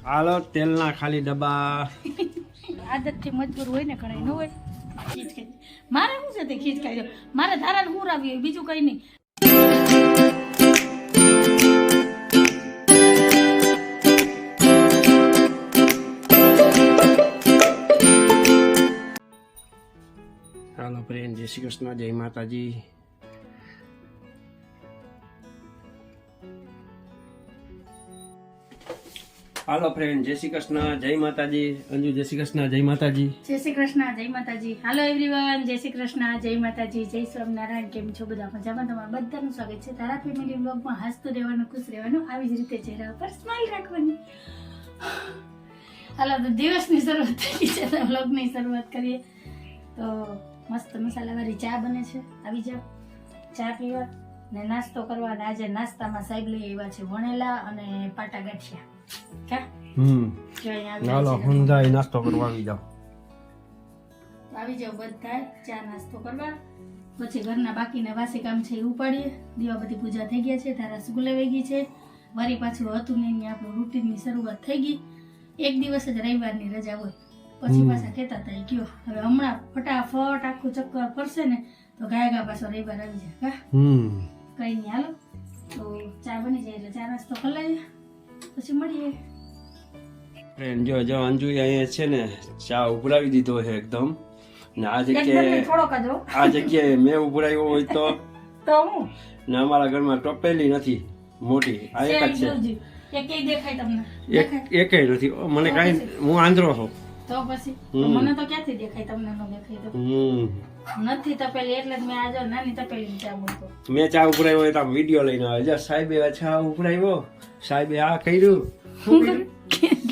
હાલો તેલના ખાલી ડબ્બા. આદતથી મજબૂર હોય ને ઘણા ન હોય ખીચકાઈ મારે શું છે તે ખીચકાઈ દો મારે ધારાને હું આવી બીજું કઈ નહીં. હાલો ફ્રેન્ડ, જય શ્રી કૃષ્ણ, જય માતાજી. હાલો ફ્રેન્ડ, જય શ્રી કૃષ્ણ, જય માતાજી. અંજુ, જય શ્રી કૃષ્ણ, જય માતાજી. જય શ્રી કૃષ્ણ, જય માતાજી. હાલો એવરીવન, જય શ્રી કૃષ્ણ, જય માતાજી, જય સ્વામિનારાયણ. કેમ છો બધા? મજામાં? તમારું બધાનું સ્વાગત છે તારા ફેમિલી બ્લોગમાં. હસતું રહેવાનું, ખુશ રહેવાનું, આવી જ રીતે ચહેરા પર સ્માઈલ રાખવાની. હાલો તો દિવસની શરૂઆત થઈ ગઈ છે તો બ્લોગની શરૂઆત કરીએ. તો મસ્ત મસાલાવાળી ચા બને છે, આવી જાવ ચા પીવા ને નાસ્તો કરવા. અને આજે નાસ્તામાં સાહેબ લઈ આવ્યા છે વણેલા અને પાટા ગાંઠિયા. હાલો હુંદાઈ નાસ્તો કરવા આવી જાવ. આવી જાવ બધા ચા નાસ્તો કરવા. પછી ઘરના બાકીના વાસી કામ છે એ ઉપાડીએ. દીવાબત્તી પૂજા થઈ ગયા છે, તારા સ્કૂલે વહી ગઈ છે. વળી પાછું હતું નહીં, આપણું રૂટીનની શરૂઆત થઈ ગઈ. એક દિવસ જ રવિવારની રજા હોય, પછી પાછા કહેતા હતા કયો હવે હમણાં ફટાફટ આખું ચક્કર ફરશે ને તો ગાયગા પાછો રવિવાર આવી જાય. કઈ નહીં, હાલો તો ચા બની જાય એટલે ચા નાસ્તો કરી લઈએ, પછી મળીએ. ફ્રેન્ડ જો અંજુ અહીંયા છે ને ચા ઉભરાવી દીધો છે એકદમ. ને આ જગ્યાએ મેં ઉભરાવ્યો હોય તો હું ને અમારા ઘરમાં ટોપેલી નથી મોટી, આ એક જ છે. એકેય દેખાય તમને? એકેય નથી મને કાંઈ, હું આંધળો છું. તો પછી મને તો ક્યાંથી દેખાય, તમને ન દેખાય તો નથી તપેલી એટલે જ મેં આજે નાની તપેલી ચા મૂકો. મેં ચા ઉભરાવ્યો હોય તો વિડીયો લઈને આવે સાહેબે ચા ઉભરાવ્યો, સાહેબે આ કર્યું,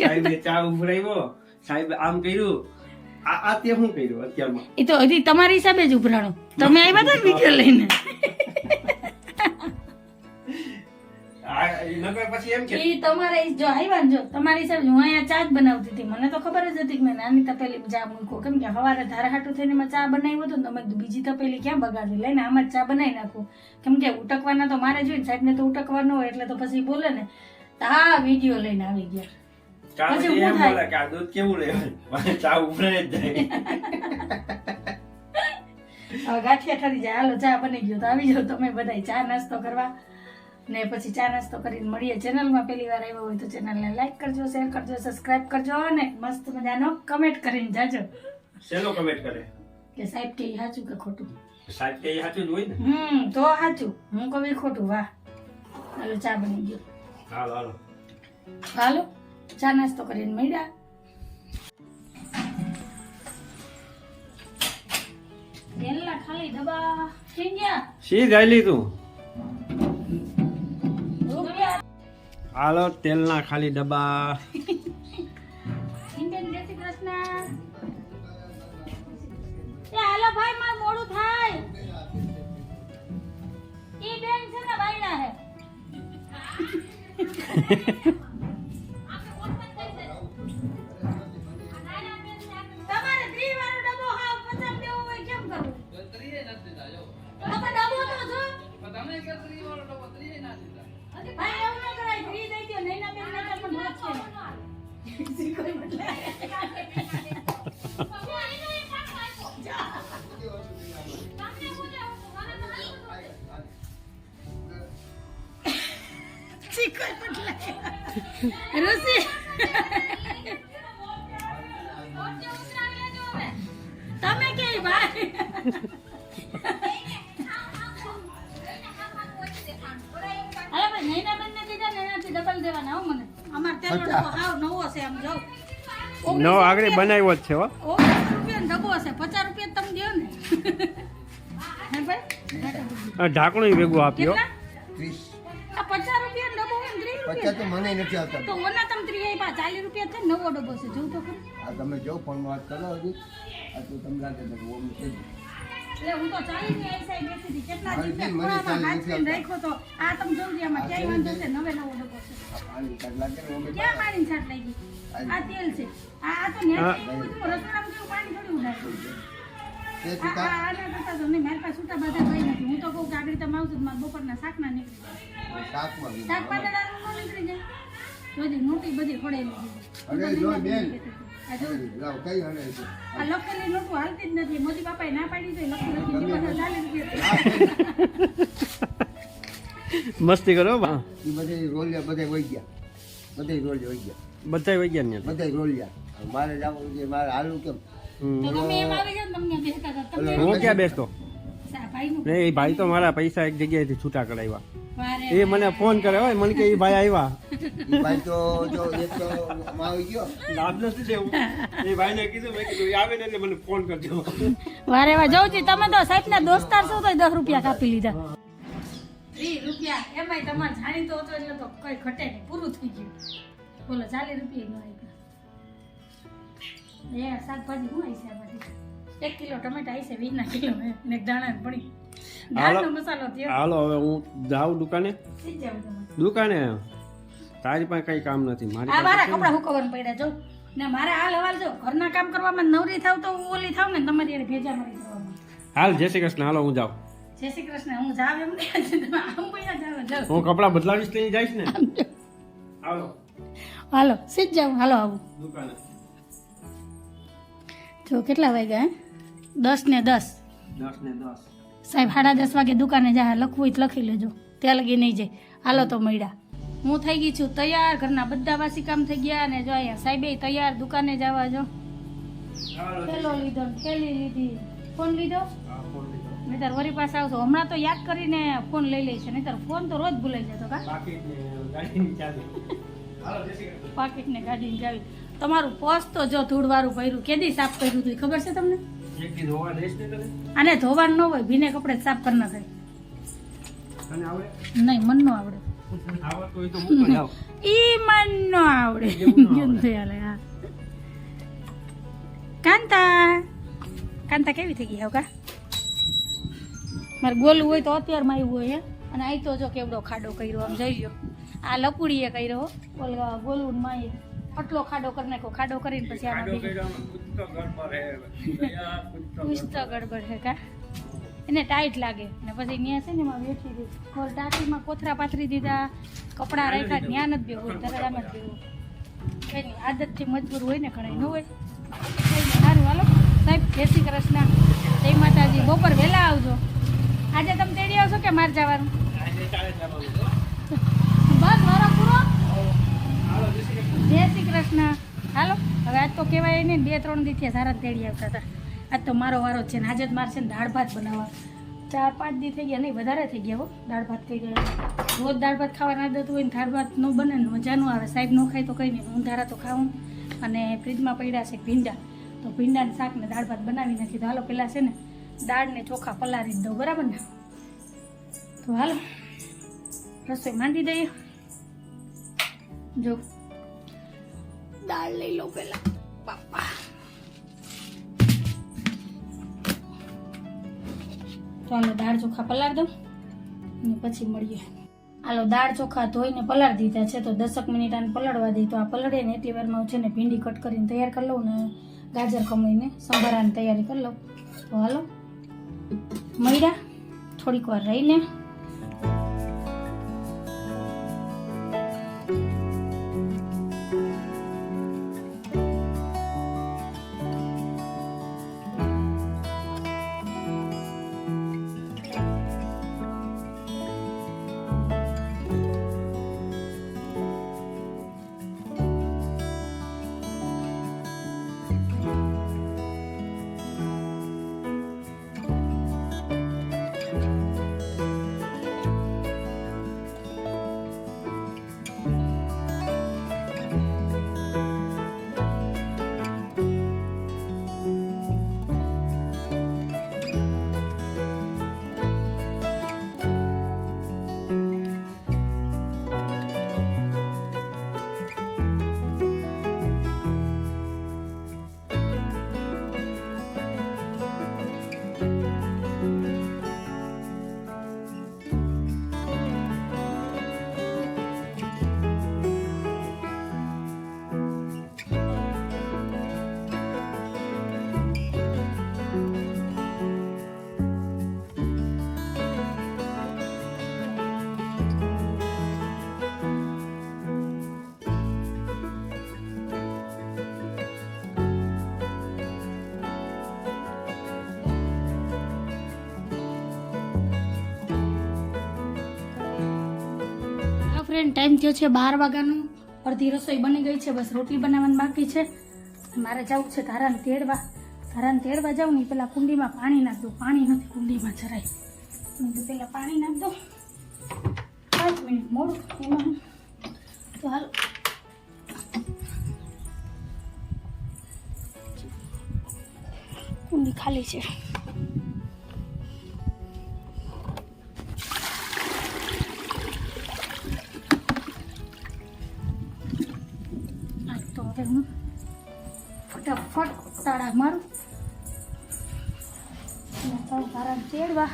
સાહેબે ચા ઉભરાવ્યો, સાહેબે આમ કર્યું, આ તે શું કર્યું અત્યારમાં. એ તો હજી તમારી હિસાબે જ ઉભરાણો, તમે આવ્યા હતા વિડીયો લઈને. પછી એમ કે તમારે જો આવ્યા ને, જો તમારી હિસાબે હું અહીંયા ચા જ બનાવતી હતી. મને તો ખબર જ હતી કે મેં નાની તપેલી ચા મૂકો, કેમ કે સવારે ધારા હાટું થઈને મેં ચા બનાવ્યો હતો ને તમે બીજી તપેલી ક્યાં બગાડી, લઈને આમાં જ ચા બનાવી નાખું. કેમ કે ઉટકવાના તો મારે જોઈએ, સાહેબ ને તો ઉટકવા ન હોય એટલે તો પછી બોલે ને તો આ વિડીયો લઈને આવી ગયા. પછી હું થાય કે આ દૂધ કેવું લેવાય, ચા ઉભરાય જ જાય. હવે ગાંઠિયા ઠરી જાય. હાલો ચા બની ગયો તો આવી જાવ તમે બધા ચા નાસ્તો કરવા. ને પછી ચા નાસ્તો કરીને મળીએ. ચેનલમાં પહેલી વાર આવ્યો હોય તો ચેનલને લાઈક કરજો, શેર કરજો, સબસ્ક્રાઇબ કરજો અને મસ્ત મજાનો કમેન્ટ કરીને જાજો. શેનો કમેન્ટ કરે કે સાહેબ કે સાચું કે ખોટું? સાહેબ કે સાચું જ હોય ને. તો સાચું, હું કહું ખોટું. વાહ, હાલો ચા બની ગયો. હાલો હાલો હાલો ચા નાસ્તો કરીને મળ્યા. તેલના ખાલી ડબ્બા થઈ ગયા. શી ગાયલી તું? હાલો તેલના ખાલી ડબ્બા. જય શ્રી કૃષ્ણ. હાલો ભાઈ, માર મોડું થાય. ઈ બેન છે ને ભાઈના હે. તમારે 3 વાળો ડબ્બો હાવ 50 દેવો હોય કેમ કરવું? 3 નથી દેતા જો. તમે ડબ્બો તો જો. તમે કે 3 વાળો ડબ્બો 3 ના દેતા. ભાઈ એવું ન કરાય, 3 દઈ દો. નૈના બેન ના પણ રોજ છે. કોઈ મતલબ તમે કે ભાઈ અરે ભાઈ નૈના બેન ને દીધા ને એનાથી ડબલ દેવાના. હો મને અમાર તેલનો ડબ્બો હાવ નવો છે. આમ જો નો આગળ બનાવ્યો જ છે હો. 19 રૂપિયાનો ડબ્બો હશે, 50 રૂપિયા તમે દયો ને. હે ભાઈ ઢાંકણું ભેગું આપ્યો. આ 50 રૂપિયાનો ડબ્બો હોય ને 30 રૂપિયા તો મને નથી આવતા. તો ઓના તમે 30 આપ્યા, 40 રૂપિયા થાય. નવો ડબ્બો છે, જોઉં તો ખરી. આ તમે જો ફોન વાત કરો હજી આ તો તમને લાગે છે કે ઓમ છે. એટલે હું તો 40 ની આઈ સાઈડ બેસી હતી. કેટલા દિવસે ખોળામાં હાથીને રાખ્યો તો. આ તમે જોઉં આમાં ક્યાંય વાંધો છે, નવો ડબ્બો છે. આ પાણી કાઢ લાગે ને ઓમ ક્યાં પાણી છાટ લાગી? આ તેલ છે. આ તો નેટ રસોડામાં જેવું પાણી થોડી ઉડાડે. તે આ આના કરતા તો નહીં, મારી પાસે છૂટા બધા કઈ નથી. હું તો કહું કે આગળ તમે આવશો તો મારા બપોરના શાકના નીકળી જાય. શાકમાં શાક પાતળાનું ન નીકળી જાય. બધી નોટી બધી ખોડેલી અરે જો બેન આ જો લાવ કઈ હણે છે આ લખેલી નોટું હાલતી જ નથી મોદી બાપાએ ના પાડી છે લખી ગમે પાછા તે. 40 રૂપિયા મસ્તી કરો બા એ બધે રોલિયા બધે વહી ગયા બધે રોલિયા વહી ગયા બધા વૈજ્ઞાન ને બધે રોલિયા મારે જવું છે મારે હાલું કેમ તો તમે એમ આવી જાવ તમને બેસતા હતા તમે હું ક્યાં બેસતો ભાઈનું ને એ ભાઈ તો મારા પૈસા એક જગ્યાએથી છૂટા કરાવ્યા વારે એ મને ફોન કરે હોય મને કે એ ભાઈ આવ્યા ઈ ભાઈ તો જો એક તો આવી ગયો લાભ નથી દેવું એ ભાઈને કીધું મેં કીધું એ આવે ને એટલે મને ફોન કરજો વારે વા જવું છું તમે તો સાહેબ ના દોસ્તાર છો તો 10 રૂપિયા કાપી લીધા 20 રૂપિયા એમાંય તમારે જાણી તો હતો એટલે તો કઈ ઘટે નહીં પૂરું થઈ ગયું બોલો 40 રૂપિયા નો આપ્યા એ શાકભાજી હું આવી છે આમાંથી 1 કિલો ટમેટા આવી છે 20 કિલો ને દાણા પડી દાળનો મસાલો થયો હાલો હવે હું જાઉં દુકાને સીધ જાવ તમે દુકાને તારી પાસે કઈ કામ નથી મારી આ મારા કપડા હુકવવાનું પડ્યા જો ને મારે હાલ હવાલ જો ઘરના કામ કરવામાં નવરી થાવ તો હું ઓલી થાવ ને તમારી યાર ભેજા મળી કરવામાં હાલ જય શ્રી કૃષ્ણ હાલો હું જાઉં જય શ્રી કૃષ્ણ હું જાવ એમ નહીં તમે આમ પૈયા જાવ હું કપડા બદલાવીશ તો જઈશ ને હાલો હાલો સીધ જાવ હાલો આવું દુકાને જો કેટલા વાગ્યા 10 ને 10 10 ને 10 સાહેબ 10:30 વાગે દુકાને જા લખવું હોય તો લખી લેજો ત્યાં લગી નહીં જાય હાલો તો મળ્યા હું થઈ ગઈ છું તૈયાર ઘરના બધા વાસી કામ થઈ ગયા અને જો અહીંયા સાહેબે તૈયાર દુકાને જવા જો થેલો લીધો ને થેલી લીધી ફોન લીધો નહીતર વરી પાસે આવશો હમણાં તો યાદ કરીને ફોન લઈ લઈશ નહીતર ફોન તો રોજ ભૂલાઈ જતો કા પાકીટ ને ગાડીને ચાવી તમારું પર્સ તો જો ધૂળવાળું ભર્યું કેદી સાફ કર્યું હતું ખબર છે તમને આને ધોવાનું ન હોય ભીને કપડે જ સાફ કરી નાખાય નહીં મન નો આવડે ઈ મન નો આવડે હા કાંતા કેવી થઈ ગઈ કા મારે ગોલું હોય તો અત્યારમાં આવ્યું હોય અને અહીં તો જો કેવડો ખાડો કર્યો આમ જઈ લ્યો આ લપુડીએ કર્યો ઓલા ગોલું માં આટલો ખાડો કરી નાખ્યો ખાડો કરીને પછી આમાં કુછ તો ગડબડ હે કા એને ટાઈટ લાગે ને પછી ત્યાં છે ને એમાં વેઠી દીધી ખોલ ટાંકીમાં કોથરા પાથરી દીધા કપડાં રાખ્યા ત્યાં નથી બેવું ધરામાં જ બેવું કઈ નહીં આદતથી મજબૂર હોય ને ઘણા ન હોય સારું હાલો સાહેબ જય શ્રી કૃષ્ણ જય માતાજી બપોર વહેલા આવજો આજે તમે તેડી આવશો કે મારે જવાનું બસ મારો પૂરો જય શ્રી કૃષ્ણ હાલો હવે આજ તો કહેવાય નહીં 2-3 દી સારા તેડી આવતા હતા આજ તો મારો વારો છે ને આજે જ મારે છે ને દાળ ભાત બનાવવા 4-5 દી થઈ ગયા નહીં વધારે થઈ ગયા હો દાળ ભાત થઈ ગયા રોજ દાળ ભાત ખાવાની આદત હોય ને દાળ ભાત ન બને ને મજા ન આવે સાહેબ ન ખાય તો કંઈ નહીં હું ધારા તો ખાવું અને ફ્રીજમાં પડ્યા છે ભીંડા તો ભીંડાને શાક ને દાળ ભાત બનાવી નાખી તો હાલો પહેલાં છે ને દાળ ને ચોખા પલાળી દઉં બરાબર ને તો હાલો રસોઈ માંડી દઈએ જો દાળ લઈ લો પેલા બાપા તો હાલો દાળ ચોખા પલાળ દઉં અને પછી મળીએ હાલો દાળ ચોખા ધોઈને પલાળી દીધા છે તો 10 મિનિટ આને પલાળવા દઈ તો આ પલળે ને એટલી વારમાં હું છે ને ભીંડી કટ કરીને તૈયાર કરી લઉં ને ગાજર ખમણીને સંભારાની તૈયારી કરી લઉં તો હાલો મળ્યા થોડીક વાર રહીને ફ્રેન્ડ ટાઈમ થયો છે 12 વાગ્યાનું. અડધી રસોઈ બની ગઈ છે, બસ રોટલી બનાવવાની બાકી છે. મારે જવું છે ધારાને તેડવા. ધારાને તેડવા જાઉં ને પેલા કુંડીમાં પાણી નાખ દઉં. પાણી નથી કુંડીમાં જરાય. તો પેલા પાણી નાખ દઉં. 5 મિનિટ મોડું એમાં. તો હાલો કુંડી ખાલી છે. તો હવે હું ફટાફટ તાળા મારું તારા તેડવા.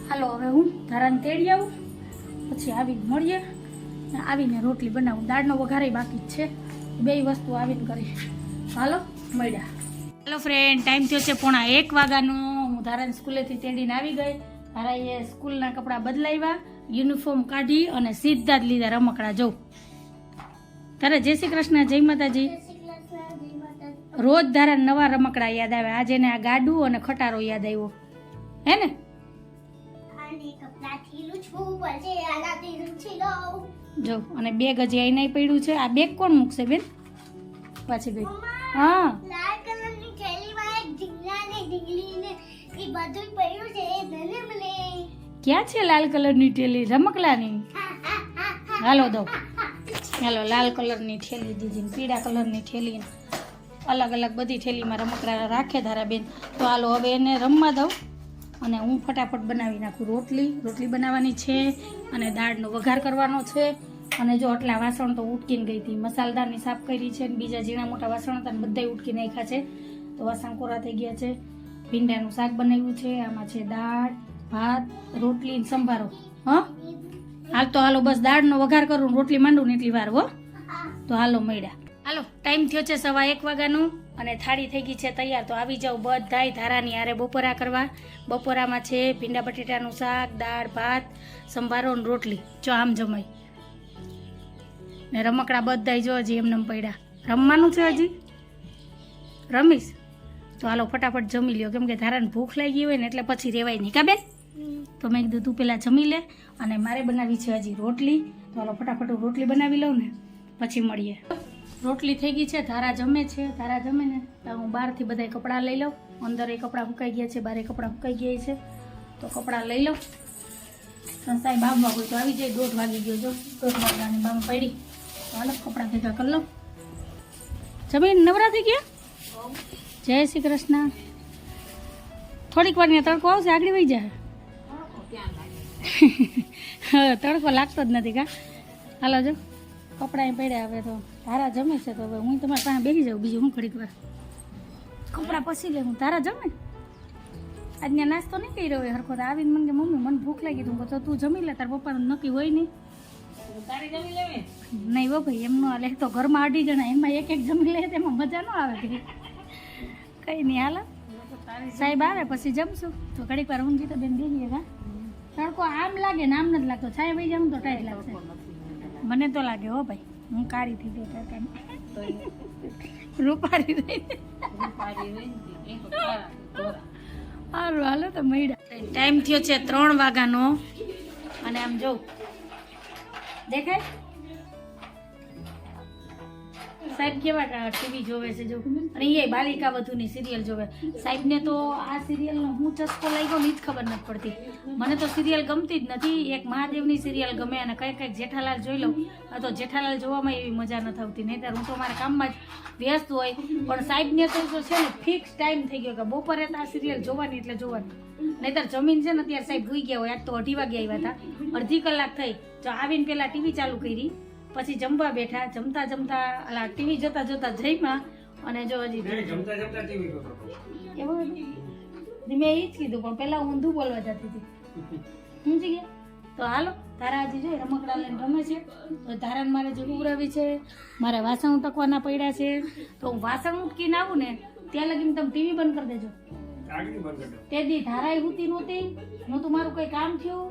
હાલો હવે હું ધારાને તેડી આવું, પછી આવીને મળીએ. આવીને રોટલી બનાવું. દાળનો વઘારે બાકી જ છે, બે વસ્તુ આવીને કરી. હાલો મળ્યા. હાલો ફ્રેન્ડ ટાઈમ થયો છે 1:15 વાગ્યાનો. હું ધારાને સ્કૂલેથી તેડીને આવી ગઈ. ધારાએ સ્કૂલના કપડાં બદલાવ્યા, યુનિફોર્મ કાઢી અને સીધા જ લીધા રમકડા. જો તારે જય શ્રી કૃષ્ણ, જય માતાજી. રોજ ધારાને નવા રમકડા યાદ આવે. આજે ને આ ગાડું અને ખટારો યાદ આવ્યો હે ને. જો અને બેગ હજી અહીં નહીં પડ્યું છે. આ બેગ કોણ મૂકશે બેન પાછી બેગ? હા લાલ કલરની થેલીમાં એક ઢીંગલા ને ઢીંગલી ને એ બધું પડ્યું છે. એ મને મને ક્યાં છે લાલ કલરની થેલી? રમકડાની. હાલો દો. હાલો લાલ કલરની થેલી દીધી, પીળા કલરની થેલી, અલગ અલગ બધી થેલીમાં રમકડા રાખે ધારા બેન. તો હાલો હવે એને રમવા દઉં અને હું ફટાફટ બનાવી નાખું રોટલી. રોટલી બનાવવાની છે અને દાળનો વઘાર કરવાનો છે. અને જો આટલા વાસણ તો ઉટકીને ગઈ હતી. મસાલદારની સાફ કરી છે અને બીજા ઝીણા મોટા વાસણ હતા ને બધા ઉટકી નાખ્યા છે. તો વાસણ કોરા થઈ ગયા છે. ભીંડાનું શાક બનાવ્યું છે. આમાં છે દાળ, ભાત, રોટલી ને સંભારો. હા હાલ તો હાલો બસ દાળનો વઘાર કરું, રોટલી માંડું ને એટલી વાર હો. તો હાલો મળ્યા. હાલો ટાઈમ થયો છે 1:15 વાગ્યાનું અને થાળી થઈ ગઈ છે તૈયાર. તો આવી જાવ બધાય ધારાની હારે બપોરા કરવા. બપોરામાં છે ભીંડા બટેટાનું શાક, દાળ, ભાત, સંભારો ને રોટલી. જો આમ જમાઈ ને રમકડા બધાય જો હજી એમને પડ્યા. રમવાનું છે હજી રમીશ. તો હાલો ફટાફટ જમી લ્યો, કેમ કે ધારાને ભૂખ લાગી હોય ને એટલે પછી રેવાય નહીં કા બેન. તો મેં કીધું તું પેલા જમી લે અને મારે બનાવી છે હજી રોટલી. તો હાલો ફટાફટ હું રોટલી બનાવી લઉં ને પછી મળીએ. રોટલી થઈ ગઈ છે, ધારા જમે છે. ધારા જમે ને તો હું બહારથી બધા કપડાં લઈ લઉં. અંદર એ કપડાં સુકાઈ ગયા છે, બારે કપડાં સુકાઈ ગયા છે. તો કપડાં લઈ લઉં. સાહેબ આવવા હોય તો આવી જાય. 1:30 વાગી ગયો. જો 1:30 વાગ્યાની બામ પડી. તો હાલો કપડાં ભેગા કરી લઉં. જમીન નવરા થઈ ગયા. જય શ્રી કૃષ્ણ. થોડીક વાર ત્યાં તડકો આવશે, આગળ વહી જાય. હા તડકો લાગતો જ નથી કા. હાલો જો કપડાં પડ્યા. હવે તો તારા જમે છે તો હવે હું તમારી પાસે બેસી જાઉં. બીજું હું ઘડીક વાર કપડાં પછી લે. હું તારા જમે આજના નાસ્તો નહીં કર્યો હોય હરખો. તો આવીને મને કે મમ્મી મને ભૂખ લાગી. તું તો તું જમી લે, તાર પપ્પાનું નક્કી હોય નહીં. નહીં હો ભાઈ એમ ન હાલે. તો ઘરમાં 2 જણા એમાં એક જમી લે તેમાં મજા ન આવે. કઈ નહીં હાલો સાહેબ આવે પછી જમશું. તો ઘડીક વાર હું જીતો બેન બેસીએ. હા તડકો આમ લાગે ને આમ નથી લાગતો. છાય વહી જામ તો ટાઈટ લાગશે. મને તો લાગે હો ભાઈ હું કાળી થઈ ગઈ રૂપારી થઈ. સારું હાલો તો મળ્યા. ટાઈમ થયો છે 3 વાગ્યાનો અને આમ જો દેખાય સાહેબ કેવા ટીવી જોવે છે. જો અને એ બાલિકા વધુની સિરિયલ જોવે. સાહેબને તો આ સિરિયલનો હું ચસ્કો લાગ્યો ને જ ખબર નથી પડતી. મને તો સિરિયલ ગમતી જ નથી. એક મહાદેવની સિરિયલ ગમે અને કંઈક જેઠાલાલ જોઈ લઉં. તો જેઠાલાલ જોવામાં એવી મજા નથી આવતી. નહીંતર હું તો મારા કામમાં જ વ્યસ્ત હોય. પણ સાહેબને તો છે ને ફિક્સ ટાઈમ થઈ ગયો કે બપોરે આ સિરિયલ જોવાની એટલે જોવાની. નહીંતર જમીન છે ને અત્યારે સાહેબ ભૂઈ ગયા હોય. આજ તો 2:30 વાગે આવ્યા હતા. અડધી કલાક થઈ. જો આવીને પેલા ટીવી ચાલુ કરી, પછી જમવા બેઠા. જમતા જમતા અલા ટીવી જોતા જોતા જઈમાં અને જો હજી જમતા જમતા ટીવી જોતો. એવું મેં એ જ કીધું પણ પેલા ઊંધું બોલવા જતી હતી. સમજી ગયા. તો હાલો તારા હજી જોઈ રમકડા લઈને રમે છે. તો તારાને મારે જો ઉરાવી છે. મારે વાસણ ઉટકવાના પડ્યા છે. તો હું વાસણ ઉટકીને આવું ને ત્યાં લગીને તમે ટીવી બંધ કરી દેજો. આગળ બંધ કરી દો. તે દી ધારાય હુતી નહોતી, નહોતું મારું કોઈ કામ થયું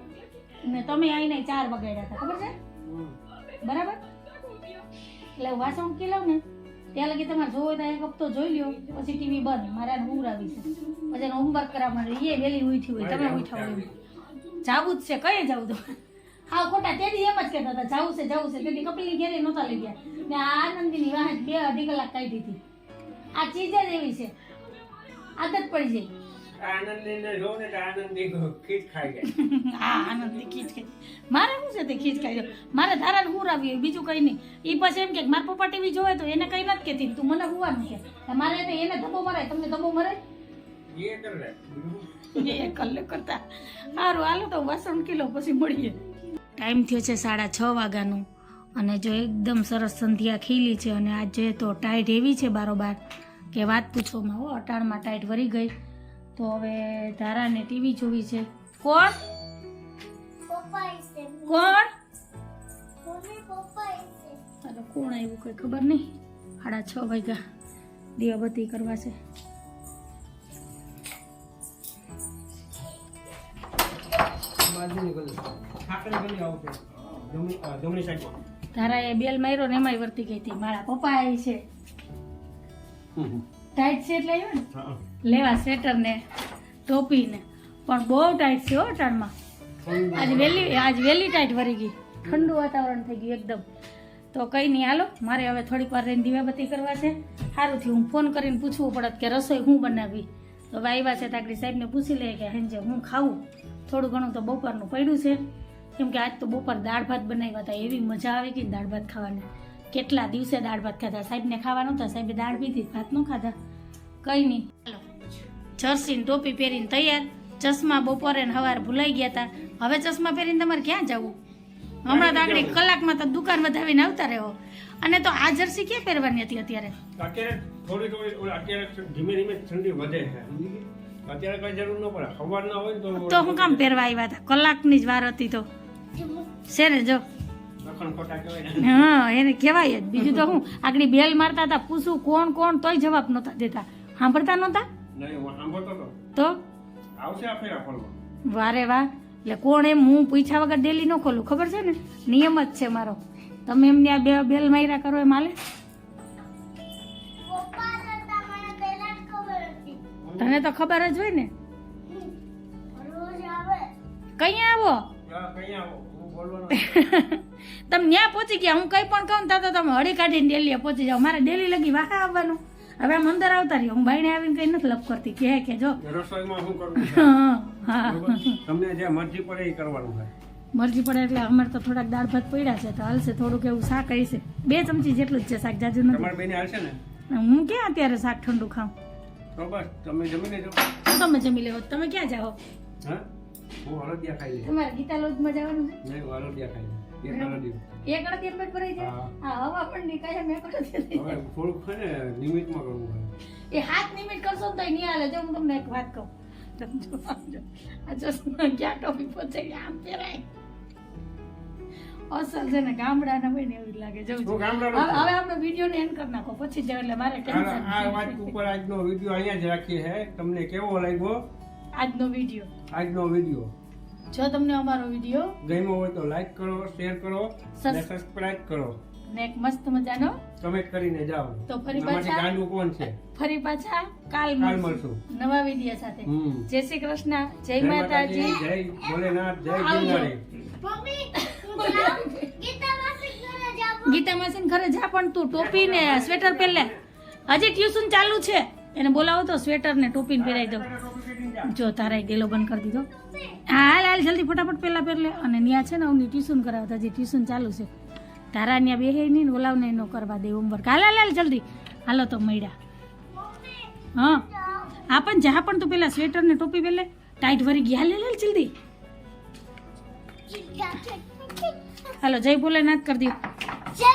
ને તમે આવીને 4 બગાડ્યા હતા, ખબર છે? બરાબર? એટલે વાસણ મૂકી લઉં ને ત્યાં લગી તમારે જોવો તો 1 હપ્તો જોઈ લ્યો, પછી ટીવી બંધ. મારે આને ઊંઘરાવી છે, પછી એનો હોમવર્ક કરવા માંડે. એ વેલી ઉઠી હોય, તમે ઉઠાવો એમ. જાવું જ છે, કઈ જાવું તો હા ખોટા. તેથી એમ જ કહેતા હતા જાવું છે જાવું છે. તેથી કપિલની ઘેરે નહોતા લઈ ગયા ને આ આનંદીની વાહન 2-2.5 કલાક કાઢી હતી. આ ચીજ જ એવી છે, આદત પડી જાય. આનંદને જો ને તો આનંદી ખીચ ખાઈ જાય. હા આનંદની ખીચ ખાઈ. મારે શું છે તે ખીચ ખાઈ જાય. મારે ધારાને હુરાવી હોય, બીજું કઈ નહીં. એ પછી એમ કે મારા પપ્પા ટીવી જોવે તો એને કઈ નથી કહેતી, તું મને હુવાનું કે. મારે એને ધબ્બો મરાય, તમને ધબ્બો મરાય એ કર લે. એ કલ્લે કરતા સારું. હાલો તો વાસણ કિલો પછી મળીએ. ટાઈમ થયો છે 6:30 વાગ્યાનું અને જો એકદમ સરસ સંધ્યા ખીલી છે. અને આજ જોઈએ તો ટાઈટ એવી છે બારોબાર કે વાત પૂછવામાં. હો અટાણમાં ટાઈટ વરી ગઈ. તો હવે ધારાને ટીવી જોવી છે. કોણ પપ્પા છે કોણ મમ્મી પપ્પા છે અરે કોણ આવ્યું કોઈ ખબર નહીં. 6:30 વાગ્યા દીવાબત્તી કરવા છે. બાજુની ગલી. ઠાકરે ગલી આવશે. જમણી સાઈડ. ધારાએ બેલ માર્યો ને એમાંય વર્તી ગઈ હતી. મારા પપ્પા આવી છે. ટાઈટ છે એટલે આવ્યો ને હા. લેવા સ્વેટર ને ટોપી ને. પણ બહુ ટાઈટ છે હો અટાણમાં. આજ વેલી ટાઈટ વરી ગઈ. ઠંડુ વાતાવરણ થઈ ગયું એકદમ. તો કઈ નહીં હાલો, મારે હવે થોડીક વાર રહીને દીવાબત્તી કરવા છે. સારું થયું હું ફોન કરીને પૂછવું પડત કે રસોઈ હું બનાવી. તો હવે આવ્યા છે તાકડી સાહેબને પૂછી લે કે હેંજે હું ખાવું. થોડું ઘણું તો બપોરનું પડ્યું છે, કેમ કે આજ તો બપોર દાળ ભાત બનાવ્યા હતા. એવી મજા આવી ગઈ દાળ ભાત ખાવાની. કેટલા દિવસે દાળ ભાત ખાધા. સાહેબને ખાવા નહોતા, સાહેબે દાળ પીધી, ભાત ન ખાધા. કઈ નહીં હાલો. જર્સી ને ટોપી પહેરીને તૈયાર. ચશ્મા બપોરે ને સવારે ભૂલાઈ ગયા હતા. હવે ચશ્મા પહેરીને તમારે ક્યાં જવું? હમણાં તો આગળ કલાકમાં તો દુકાન વધાવીને આવતા રહો. અને તો આ જર્સી ક્યાં પહેરવાની હતી અત્યારે? અત્યારે થોડી અત્યારે ધીમે ધીમે ઠંડી વધે છે. અત્યારે કઈ જરૂર ન પડે. ખબર ના હોય તો હું કામ પહેરવા આવ્યા હતા? કલાકની જ વાર હતી તો છે ને. જો લખણ ખોટા કહેવાય ને. હા એને કહેવાય જ. બીજું તો હું આગળ બેલ મારતા હતા, પૂછું કોણ કોણ, તોય જવાબ નહોતા દેતા. સાંભળતા નહોતા નહીં હું સાંભળતો હતો. તો આવશે આ ફેરા ફરવા. વારે વાહ. એટલે કોણ એમ હું પૂછ્યા વગર ડેલી ન ખોલું, ખબર છે ને? નિયમ જ છે મારો. તમે એમને આ બેલ માર્યા કરો એમ હાલે? પપ્પા હતા મને પહેલા જ ખબર હતી તને તો ખબર જ હોય ને. રોજ આવે કઈ આવો કઈ આવો હું બોલવાનો. તમે ન્યા પહોંચી ગયા. હું કઈ પણ કહું તો તમે હળી કાઢીને ડેલી પહોંચી જાઓ. મારે ડેલી લગી વાહા આવવાનું. હવે આમ અંદર આવતા રહ્યો. હું બાઈને આવીને કઈ નથી લપ કરતી કે જો રસોઈમાં શું કરવું છે? હા હા તમને જે મરજી પડે એ કરવાનું છે. મરજી પડે એટલે અમારે તો થોડાક દાળ ભાત પડ્યા છે તો હાલશે. થોડુંક એવું શાક હશે, 2 ચમચી જેટલું જ છે શાક, જાજુ નથી. તમારે બેને હાલશે ને? હું ક્યાં અત્યારે શાક ઠંડુ ખાઉં? તો બસ તમે જમી લેજો. તમે જમી લેવો. તમે ક્યાં જાઓ? હા હું હળદિયા ખાઈ લઈશ. તમારે ગીતા લોજમાં જવાનું છે? નહીં હું હળદિયા ખાઈ લઈશ. એક હળદિયું. એક અડધી પેટ ભરાઈ જાય. હા હવા પણ નહીં કાંઈ મેં હવે થોડુંક છે ને લિમિટમાં કરવું હોય. એ હાથ નિમિટ કરશો ને તો નહીં હાલે. જો હું તમને એક વાત કહું. આ ચશ્મા ક્યાં ટોપી પહોંચે આમ પહેરાય. અસલ છે ને ગામડાના હોય ને એવું જ લાગે. જવું હું ગામડાનો હવે છું. હવે આપણે વિડીયોને એન્ડ કરી નાખો પછી જાવ એટલે મારે આ ટેન્શન. વાત ઉપર આજનો વિડીયો અહીંયા જ રાખીએ છે. તમને કેવો લાગ્યો આજનો વિડીયો આજનો વિડીયો? જો તમને અમારો વિડીયો ગમ્યો હોય તો લાઈક કરો, શેર કરો અને સસ- સબસ્ક્રાઇબ કરો. ને એક મસ્ત મજાનો કમેન્ટ કરીને જાઓ. તો ફરી આમાંથી પાછા ગાંડું કોણ છે? ફરી પાછા કાલ કાલ મળશું મળશું. નવા વિડીયો સાથે. હમ. જય શ્રી કૃષ્ણ, જય જય માતાજી. જય ભોલેનાથ, જય આવજો. ગિરનારી. મમ્મી હું જાઉં ગીતા માસી ઘરે જાઉં ગીતા માસીને ઘરે જા પણ તું ટોપી ને સ્વેટર પહેર લે. હજી ટ્યુશન ચાલુ છે. એને બોલાવો તો સ્વેટર ને ટોપી ને પહેરાવી દઉં. જો તારા ગેલો બંધ કરી દીધો. હા હાલ હાલ જલ્દી ફટાફટ પહેલા પહેર લે. અને ત્યાં છે ને હું ટ્યુશન કરાવતા, હજી ટ્યુશન ચાલુ છે. તારા ત્યાં બેહે નહીં ને ઓલાવને ન કરવા દે હોમવર્ક. હાલ હાલ હાલ જલ્દી હાલો તો મળ્યા. હા હા પણ જા પણ તું પેલા સ્વેટર ને ટોપી પહેલે. ટાઈટ વરી ગયા. હાલ હાલ જલ્દી હાલો. જય ભોલેનાથ કરી દઉં. જય